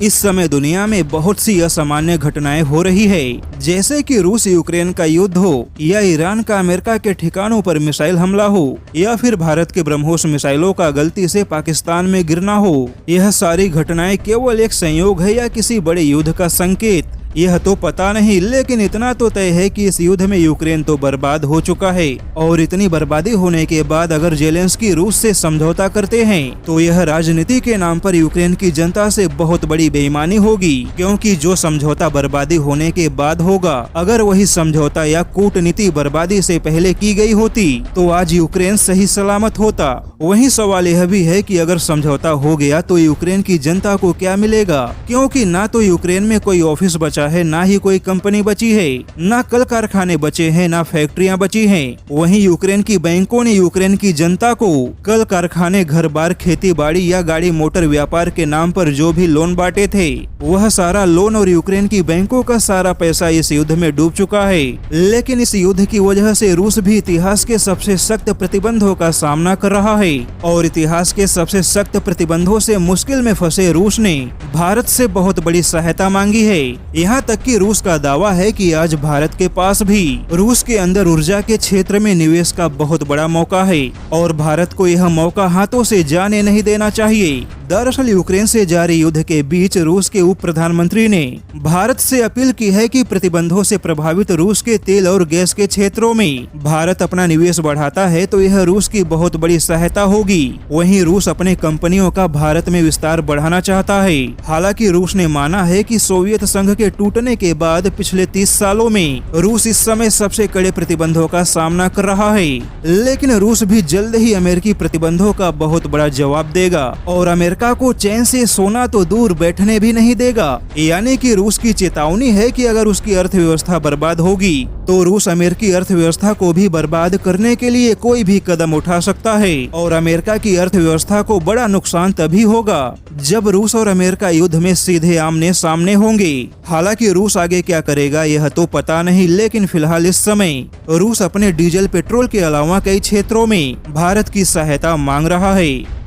इस समय दुनिया में बहुत सी असामान्य घटनाएं हो रही है, जैसे कि रूस यूक्रेन का युद्ध हो, या ईरान का अमेरिका के ठिकानों पर मिसाइल हमला हो, या फिर भारत के ब्रह्मोस मिसाइलों का गलती से पाकिस्तान में गिरना हो। यह सारी घटनाएं केवल एक संयोग है या किसी बड़े युद्ध का संकेत, यह तो पता नहीं, लेकिन इतना तो तय है कि इस युद्ध में यूक्रेन तो बर्बाद हो चुका है। और इतनी बर्बादी होने के बाद अगर जेलेंस्की रूस से समझौता करते हैं तो यह राजनीति के नाम पर यूक्रेन की जनता से बहुत बड़ी बेईमानी होगी, क्योंकि जो समझौता बर्बादी होने के बाद होगा, अगर वही समझौता या कूटनीति बर्बादी से पहले की गई होती तो आज यूक्रेन सही सलामत होता। वही सवाल यह भी है कि अगर समझौता हो गया तो यूक्रेन की जनता को क्या मिलेगा, क्योंकि ना तो यूक्रेन में कोई ऑफिस बचा है, ना ही कोई कंपनी बची है, ना कल कारखाने बचे हैं, ना फैक्ट्रियां बची हैं। वहीं यूक्रेन की बैंकों ने यूक्रेन की जनता को कल कारखाने, घर बार, खेती बाड़ी या गाड़ी मोटर व्यापार के नाम पर जो भी लोन बांटे थे, वह सारा लोन और यूक्रेन की बैंकों का सारा पैसा इस युद्ध में डूब चुका है। लेकिन इस युद्ध की वजह से रूस भी इतिहास के सबसे सख्त प्रतिबंधों का सामना कर रहा है, और इतिहास के सबसे सख्त प्रतिबंधों से मुश्किल में फंसे रूस ने भारत से बहुत बड़ी सहायता मांगी है। यहाँ तक कि रूस का दावा है कि आज भारत के पास भी रूस के अंदर ऊर्जा के क्षेत्र में निवेश का बहुत बड़ा मौका है, और भारत को यह मौका हाथों से जाने नहीं देना चाहिए। दरअसल यूक्रेन से जारी युद्ध के बीच रूस के उप प्रधानमंत्री ने भारत से अपील की है कि प्रतिबंधों से प्रभावित रूस के तेल और गैस के क्षेत्रों में भारत अपना निवेश बढ़ाता है तो यह रूस की बहुत बड़ी सहायता होगी। वहीं रूस अपने कंपनियों का भारत में विस्तार बढ़ाना चाहता है। हालांकि रूस ने माना है कि सोवियत संघ के टूटने के बाद पिछले 30 सालों में रूस इस समय सबसे कड़े प्रतिबंधों का सामना कर रहा है, लेकिन रूस भी जल्द ही अमेरिकी प्रतिबंधों का बहुत बड़ा जवाब देगा और अमेरिका को चैन से सोना तो दूर बैठने भी नहीं देगा। यानी कि रूस की चेतावनी है कि अगर उसकी अर्थव्यवस्था बर्बाद होगी तो रूस अमेरिकी अर्थव्यवस्था को भी बर्बाद करने के लिए कोई भी कदम उठा सकता है, और अमेरिका की अर्थव्यवस्था को बड़ा नुकसान तभी होगा जब रूस और अमेरिका युद्ध में सीधे आमने सामने होंगे। हालांकि रूस आगे क्या करेगा यह तो पता नहीं, लेकिन फिलहाल इस समय रूस अपने डीजल पेट्रोल के अलावा कई क्षेत्रों में भारत की सहायता मांग रहा है।